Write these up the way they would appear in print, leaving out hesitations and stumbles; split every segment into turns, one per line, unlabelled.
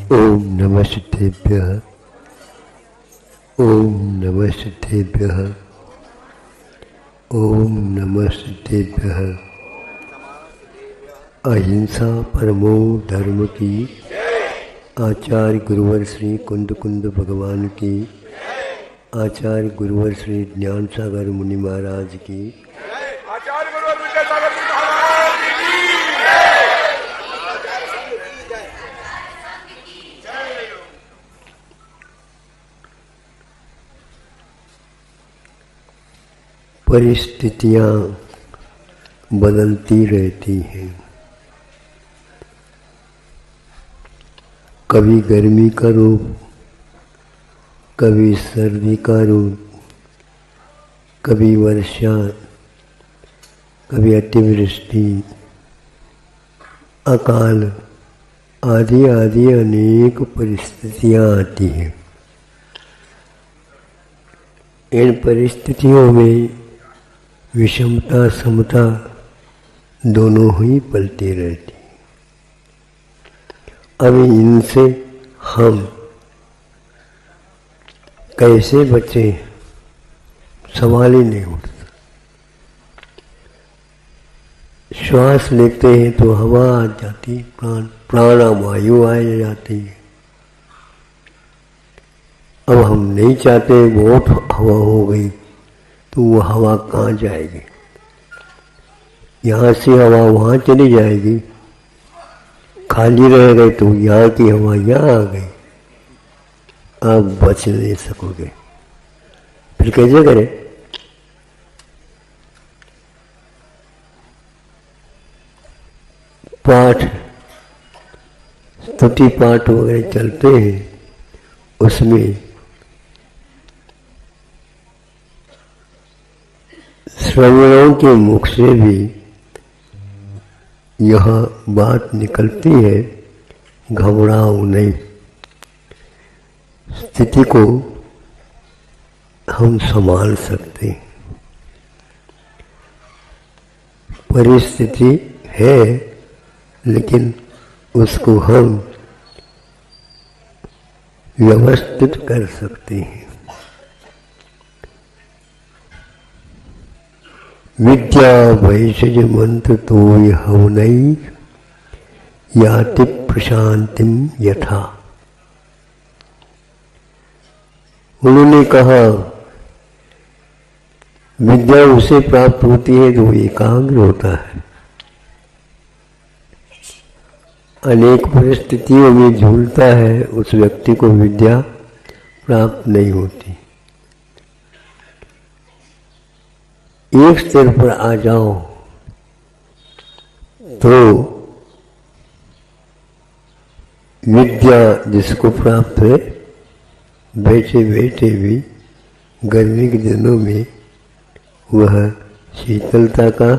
ओम नमः सिद्धेभ्यः। ओम नमः सिद्धेभ्यः। ओम नमः सिद्धेभ्यः। अहिंसा परमो धर्म की। आचार्य गुरुवर श्री कुंद कुंद भगवान की। आचार्य गुरुवर श्री ज्ञान सागर मुनि महाराज की।
आचार्य गुरुवर विद्यासागर जी महाराज की जय।
परिस्थितियाँ बदलती रहती हैं। कभी गर्मी का रूप, कभी सर्दी का रूप, कभी वर्षा, कभी अतिवृष्टि, अकाल आदि आदि अनेक परिस्थितियाँ आती हैं। इन परिस्थितियों में विषमता समता दोनों ही पलती रहती। अब इनसे हम कैसे बचें, सवाल ही नहीं उठता। श्वास लेते हैं तो हवा आ जाती, प्राणवायु आ जाती है। अब हम नहीं चाहते, बहुत हवा हो गई तो वो हवा कहाँ जाएगी? यहाँ से हवा वहाँ चली जाएगी, खाली रह गए तो यहाँ की हवा यहाँ आ गई। आप बच नहीं सकोगे, फिर कैसे करें? पाठ, स्तुति पाठ वगैरह चलते हैं, उसमें श्रवणों के मुख से भी यह बात निकलती है, घबराओ नहीं। स्थिति को हम संभाल सकते हैं। परिस्थिति है लेकिन उसको हम व्यवस्थित कर सकते हैं। विद्या वैषज मंत्र तो हवनई याति प्रशांतिम यथा। उन्होंने कहा विद्या उसे प्राप्त होती है जो एकाग्र होता है। अनेक परिस्थितियों में झूलता है, उस व्यक्ति को विद्या प्राप्त नहीं होती। एक स्तर पर आ जाओ तो विद्या जिसको प्राप्त है, बैठे बैठे भी गर्मी के दिनों में वह शीतलता का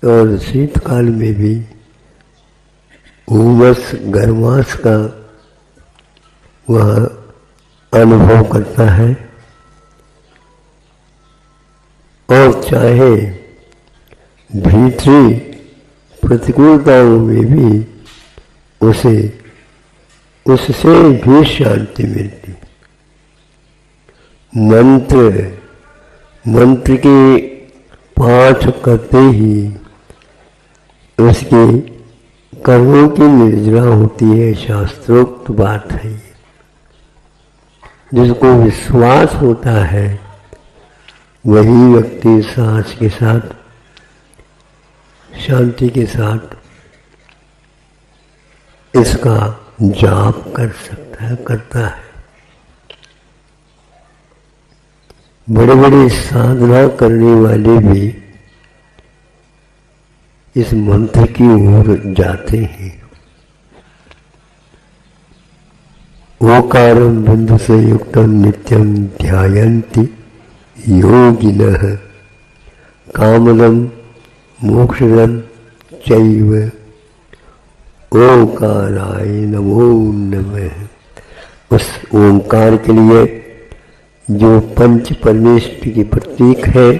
और शीतकाल में भी उमस गर्मास का वह अनुभव करता है। और चाहे भीतरी प्रतिकूलताओं में भी उसे उससे भी शांति मिलती। मंत्र के पाठ करते ही उसके कर्मों की निर्जरा होती है। शास्त्रोक्त बात है। जिसको विश्वास होता है वही व्यक्ति सांस के साथ, शांति के साथ इसका जाप कर सकता है, करता है। बड़े बड़े साधना करने वाले भी इस मंत्र की ओर जाते हैं। ओकारं बिंदु से युक्तम नित्यम ध्यायन्ति योगिनः कामदं मोक्षदं चैव ओंकाराय नमो नमः। उस ओंकार के लिए जो पंच परमेश्वर की प्रतीक है,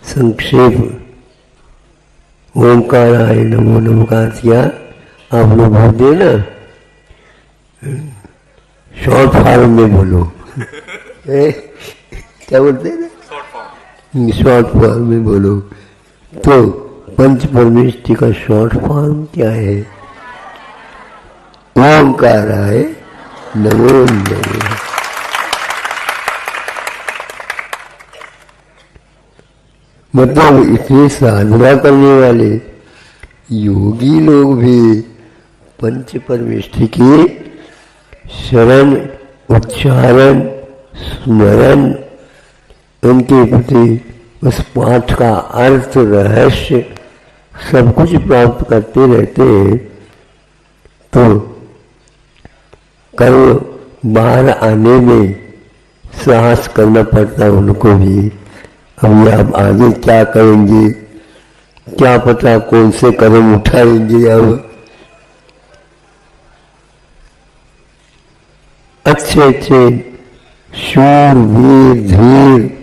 संक्षेप ओंकाराय नमो नमः का किया आप लोग भाव देना। शॉर्ट फॉर्म में बोलो। क्या बोलते हैं? शॉर्ट फॉर्म में बोलो। तो पंच परमेष्टि का शॉर्ट फॉर्म क्या है? ओंकार है, नमो नमः। मतलब इतनी साधना करने वाले योगी लोग भी पंच परमेष्टि की शरण, उच्चारण, स्मरण, उनके प्रति उस पाठ का अर्थ, रहस्य सब कुछ प्राप्त करते रहते हैं। तो कर्म बाहर आने में साहस करना पड़ता है उनको भी। अभी आप आगे क्या करेंगे, क्या पता कौन से कदम उठाएंगे। अब अच्छे अच्छे शूर, वीर, धीर,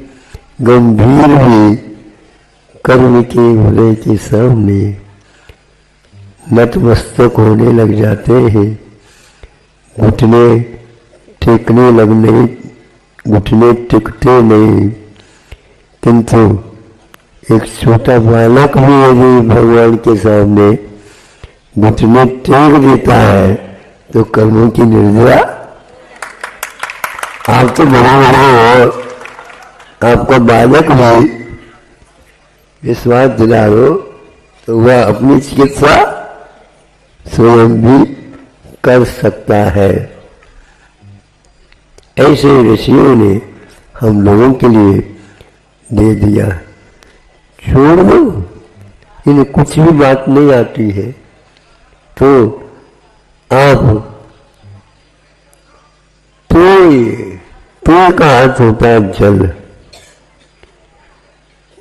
गंभीर भी कर्म के भले के सामने नतमस्तक होने लग जाते हैं। घुटने टेकने लगने, घुटने टिकते नहीं। किंतु एक छोटा बालक भी यदि भगवान के सामने घुटने टेक देता है तो कर्मों की निर्जरा। आप तो बड़े बड़े हो, आपका बालक भी विश्वास दिला दो तो वह अपनी चिकित्सा स्वयं भी कर सकता है। ऐसे ऋषियों ने हम लोगों के लिए दे दिया। छोड़ दो, इन्हें कुछ भी बात नहीं आती है तो आप तोय का अर्थ होता है जल।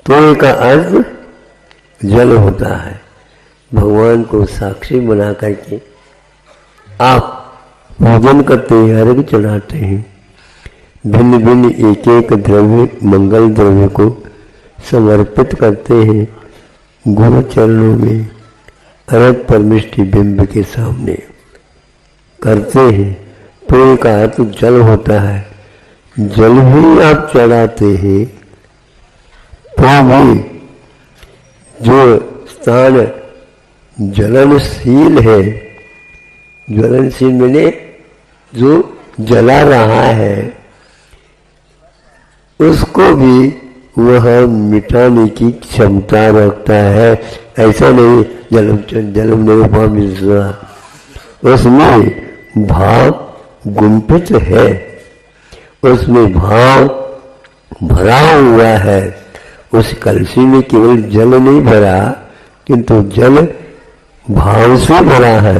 तोय का अर्थ जल होता है। भगवान को साक्षी बना करके आप पूजन करते हैं, अर्घ चढ़ाते हैं। भिन्न भिन्न एक एक द्रव्य, मंगल द्रव्य को समर्पित करते हैं गुरु चरणों में, अर्घ परमिष्टि बिंब के सामने करते हैं। तो एक अर्थ जल होता है। जल भी आप चढ़ाते हैं तो भी जो स्थान जलनशील है, ज्वलनशील मैंने जो जला रहा है, उसको भी वह मिटाने की क्षमता रखता है। ऐसा नहीं जलम नहीं पामिश्रा, उसमें भाव गुंफित है, उसमें भाव भरा हुआ है। उस कलशी में केवल जल नहीं भरा, किंतु जल भाव से भरा है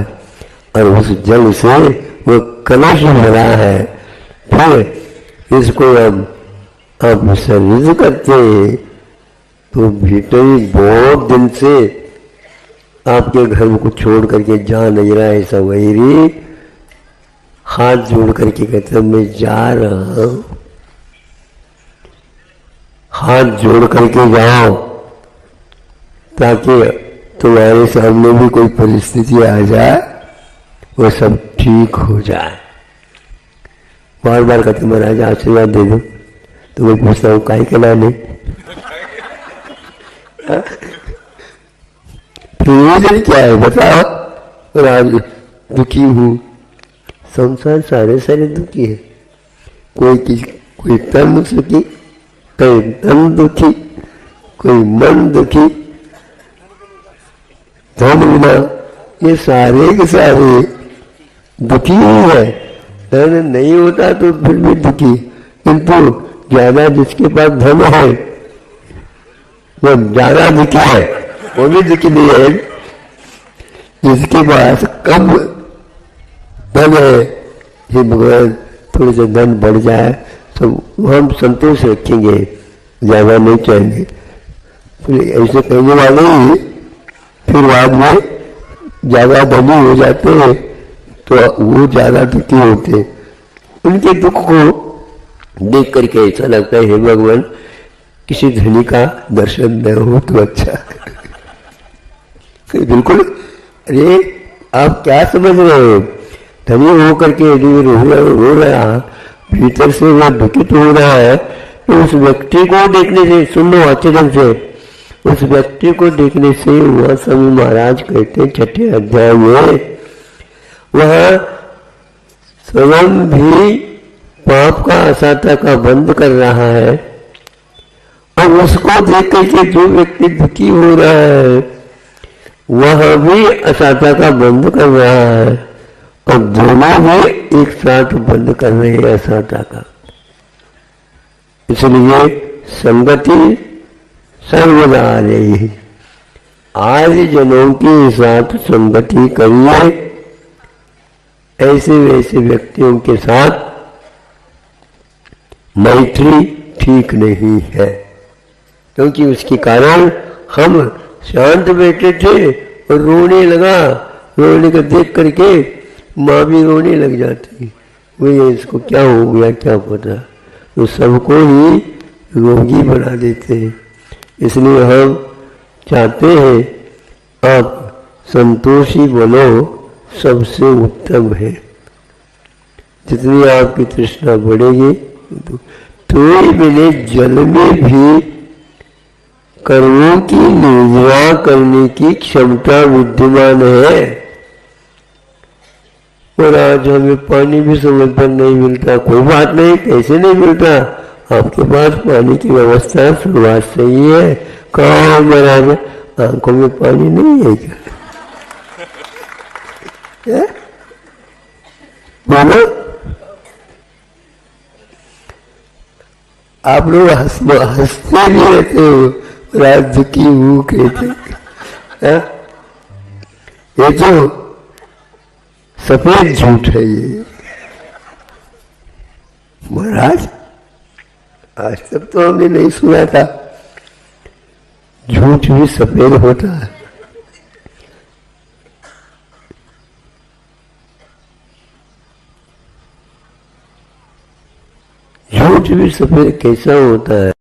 और उस जल से वो कलश भरा है। फिर इसको अब विसर्जित करते हैं तो भीतर बहुत दिन से आपके घर को छोड़ करके जा नहीं रहा है ऐसा वैरी हाथ जोड़ करके कहते मैं जा रहा हूं। हाथ जोड़ करके जाओ ताकि तुम्हारे सामने भी कोई परिस्थिति आ जाए वो सब ठीक हो जाए। बार बार कहते महाराज आशीर्वाद दे दो, तो मैं पूछता हूँ काहे के लाने, प्रयोजन क्या है बताओ। और आज दुखी हूँ, संसार सारे सारे दुखी है। कोई तन सुखी, कोई तन दुखी, कोई मन दुखी, धन बिना, ये सारे के सारे दुखी ही है। धन नहीं होता तो फिर भी दुखी, किंतु ज्यादा जिसके पास धन है वो ज्यादा दुखी है, वो भी दुखी नहीं है। जिसके पास कम धन है, हे भगवान थोड़ी सा धन बढ़ जाए तो हम संतोष रखेंगे, ज्यादा नहीं चाहेंगे। ऐसे कहने वाले ही फिर बाद में ज्यादा धनी हो जाते हैं तो वो ज्यादा दुखी होते हैं। उनके दुख को देख करके ऐसा लगता है हे भगवान किसी धनी का दर्शन न हो तो अच्छा। बिल्कुल, अरे आप क्या समझ रहे हो, धनी होकर के यदि रो रहा, भीतर से वह दुखित हो रहा है, तो उस व्यक्ति को देखने से, सुनो अच्छे ढंग से, उस व्यक्ति को देखने से वह स्वामी महाराज कहते हैं 6ठे अध्याय में, वह स्वयं भी पाप का असाता का बंद कर रहा है, और उसको देख करके जो व्यक्ति दुखी हो रहा है वह भी असाता का बंद कर रहा है, और दोनों भी एक साथ बंद कर रहे हैं असाता का। इसलिए संगति सर्वदा आ रही है। आज जनों के साथ संगति करिए, ऐसे वैसे व्यक्तियों के साथ मैत्री ठीक नहीं है, क्योंकि उसके कारण हम शांत बैठे थे और रोने लगा, रोने को देख करके माँ भी रोने लग जाती, वो इसको क्या हो गया क्या पता, तो सबको ही रोगी बना देते हैं। इसलिए हम चाहते हैं आप संतोषी बनो, सबसे उत्तम है। जितनी आपकी तृष्णा बढ़ेगी, तो मैंने जल में भी कर्मों की निर्वाह करने की क्षमता विद्यमान है। और आज हमें पानी भी समय पर नहीं मिलता, कोई बात नहीं, कैसे नहीं मिलता, आपके पास पानी की व्यवस्था शुरुआत से ही है। कहाँ महाराज आंखों में पानी नहीं है क्या? बोलो, आप लोग हंसते भी रहते हो, राज्य की वो कहते, ये जो सफेद झूठ है ये महाराज, आज तक तो हमने नहीं सुना था झूठ भी सफेद होता है। झूठ भी सफेद कैसा होता है?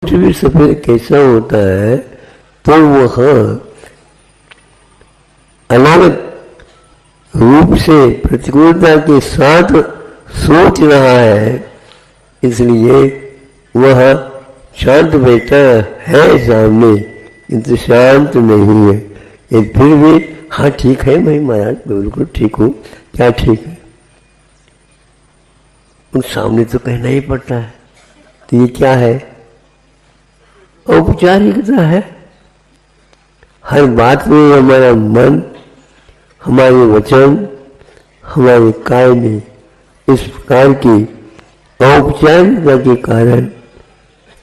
झूठ भी सफेद कैसा होता है? तो वह अलग रूप से प्रतिकूलता के साथ सोच रहा है, इसलिए वह शांत बैठा है सामने, किंतु शांत नहीं है। ये फिर भी हाँ ठीक है भाई महाराज, बिल्कुल ठीक हूँ, क्या ठीक है, उन सामने तो कहना ही पड़ता है। तो ये क्या है? औपचारिकता है। हर बात में हमारा मन, हमारे वचन, हमारे काय में इस प्रकार की औपचारिकता के कारण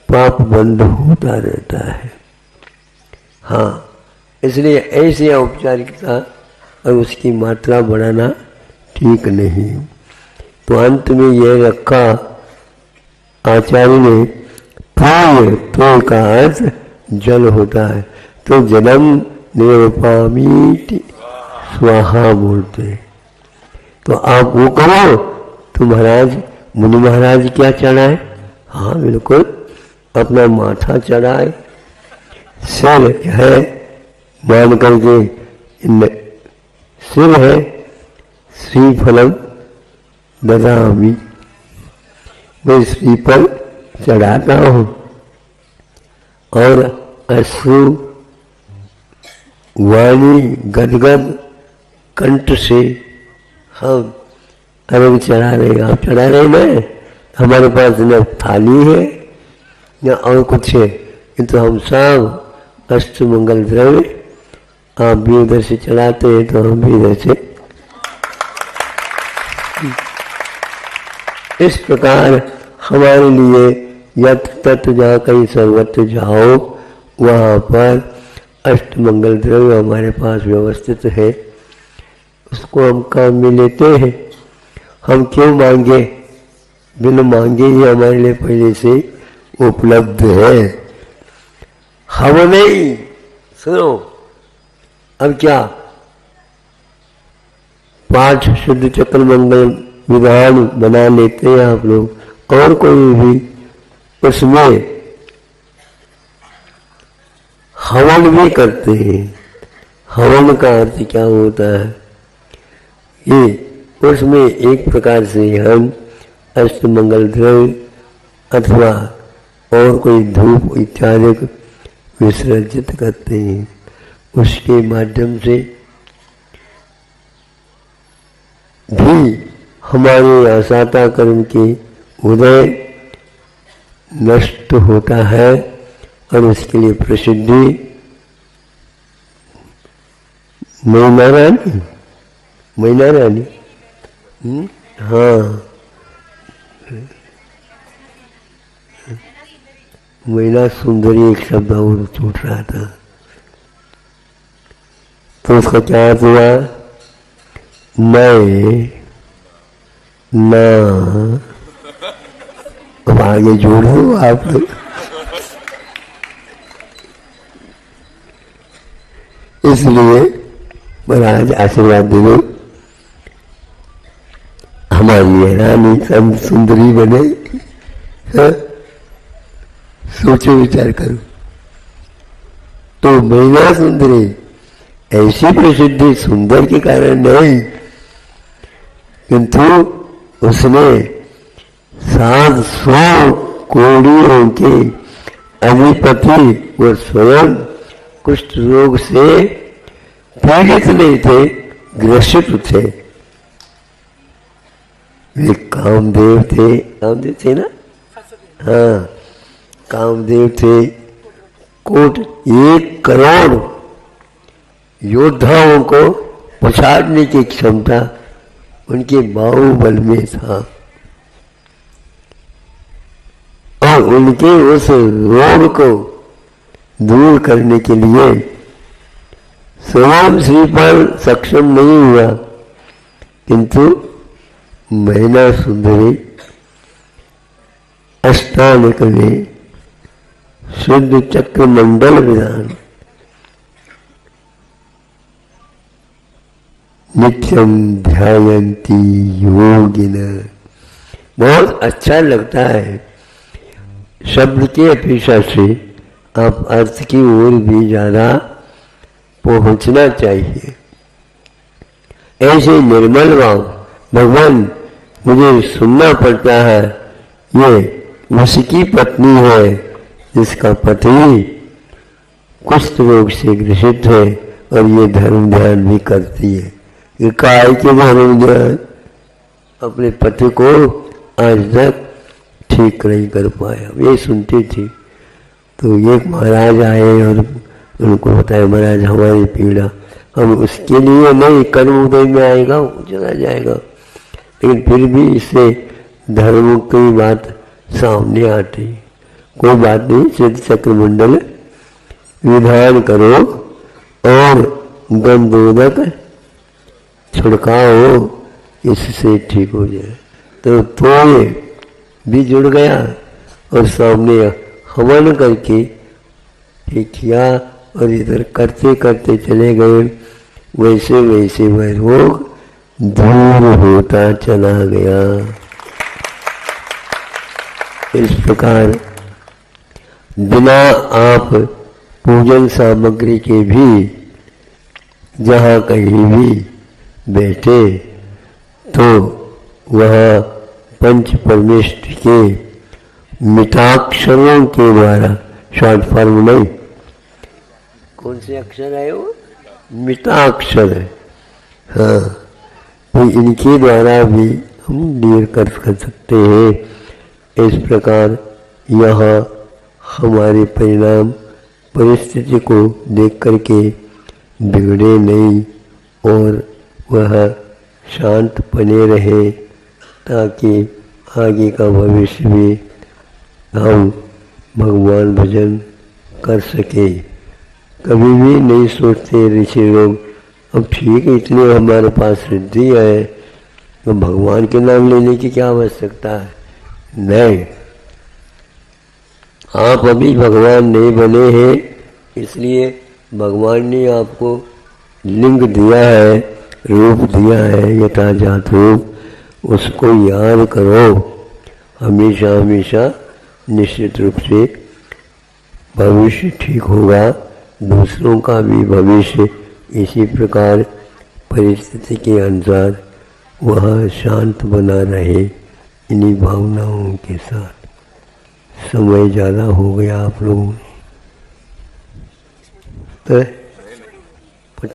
पाप बंद होता रहता है। हाँ, इसलिए ऐसी औपचारिकता और उसकी मात्रा बढ़ाना ठीक नहीं। तो अंत में यह रखा आचार्य ने, तो का अर्थ जल होता है, तो जलम निरुपामीति स्वाहा बोलते। तो आप वो करो तो महाराज, मुनि महाराज क्या चढ़ाए? हाँ बिल्कुल, अपना माथा चढ़ाए, सिर है मान करके, सिर है श्रीफलम ददामी, मैं श्रीफल चढ़ाता हूँ, और अश्रु वाणी गदगद कंठ से हम अर्घ चढ़ा रहे। आप चढ़ा रहे ना, हमारे पास न थाली है न और कुछ है, किंतु हम सब अष्ट मंगल द्रव्य आप भी उधर से चढ़ाते हैं तो हम भी इधर से। इस प्रकार हमारे लिए यत तत् जहाँ कहीं सर्वत्र जाओ, वहाँ पर अष्ट मंगल द्रव्य हमारे पास व्यवस्थित है, उसको हम काम में लेते हैं। हम क्यों मांगे? बिना मांगे ही हमारे लिए पहले से उपलब्ध है। हम नहीं, सुनो अब क्या पाठ शुद्ध चक्र मंगल विधान बना लेते हैं आप लोग, और कोई भी उसमें हवन भी करते हैं। हवन का अर्थ क्या होता है? ये उसमें एक प्रकार से हम अष्टमंगल द्रव्य अथवा और कोई धूप इत्यादि विसर्जित करते हैं। उसके माध्यम से भी हमारे आसाता कर्म के उदय नष्ट होता है और उसके लिए प्रसिद्धि मैना रानी हाँ मैना सुंदरी एक शब्द और छूट रहा था, तो उसका क्या अर्थ हुआ? मैं ना, अब आगे जोड़ दो आप लोग। इसलिए महाराज आशीर्वाद दे दो, हमारी रानी सब सुंदरी बने। सोचो विचार करो। तो मैना सुंदरी ऐसी प्रसिद्धि सुंदर के कारण नहीं, किंतु उसने 700 कोड़ियों के अधिपति वो स्वयं कुष्ठ रोग से पीड़ित नहीं थे, ग्रसित थे। वे कामदेव थे ना? हाँ, कामदेव थे। 1 करोड़ योद्धाओं को पछाड़ने की क्षमता उनके बाहुबल में था, और उनके उस रोग को दूर करने के लिए स्वयं श्रीपाल सक्षम नहीं हुआ, किंतु मैना सुंदरी अष्टांग में शुद्ध चक्र मंडल विधान नित्यम ध्यायन्ति योगिन। बहुत अच्छा लगता है। शब्द की अपेक्षा से आप अर्थ की ओर भी ज्यादा पहुंचना चाहिए। ऐसे निर्मल भाव, भगवान मुझे सुनना पड़ता है, ये उसकी पत्नी है जिसका पति कुष्ठ रोग से ग्रसित है और ये धर्म ध्यान भी करती है। ये काय के धर्म ध्यान अपने पति को आज तक ठीक नहीं कर पाया, ये सुनती थी। तो एक महाराज आए और उनको बताया, महाराज हमारी पीड़ा, हम उसके लिए नहीं, कर्म उदय में आएगा वो चला जाएगा, लेकिन फिर भी इससे धर्म की बात सामने आती। कोई बात नहीं, सिद्ध चक्र मंडल विधान करो और गंधोदक छिड़काओ, इससे ठीक हो जाए। तो ये भी जुड़ गया और सामने हवन करके ठीक किया और इधर करते करते चले गए। वैसे वैसे वह रोग दूर होता चला गया। इस प्रकार बिना आप पूजन सामग्री के भी जहाँ कहीं भी बैठे तो वहाँ पंच परमेष्ठ के मिताक्षरों के द्वारा, शॉर्ट फॉर्म नहीं, कौन से अक्षर है वो? मिताक्षर है। हाँ, तो इनके द्वारा भी हम निर कर सकते हैं। इस प्रकार यहाँ हमारे परिणाम परिस्थिति को देख करके बिगड़े नहीं और वह शांत बने रहे, ताकि आगे का भविष्य भी हम भगवान भजन कर सके। कभी भी नहीं सोचते ऋषि लोग, अब ठीक है इतने हमारे पास सिद्धि है तो भगवान के नाम लेने की क्या आवश्यकता है। नहीं, आप अभी भगवान नहीं बने हैं, इसलिए भगवान ने आपको लिंग दिया है, रूप दिया है, यथाजात रूप, उसको याद करो हमेशा हमेशा, निश्चित रूप से भविष्य ठीक होगा। दूसरों का भी भविष्य इसी प्रकार परिस्थिति के अनुसार वह शांत बना रहे, इन्हीं भावनाओं के साथ। समय ज़्यादा हो गया आप लोगों में तो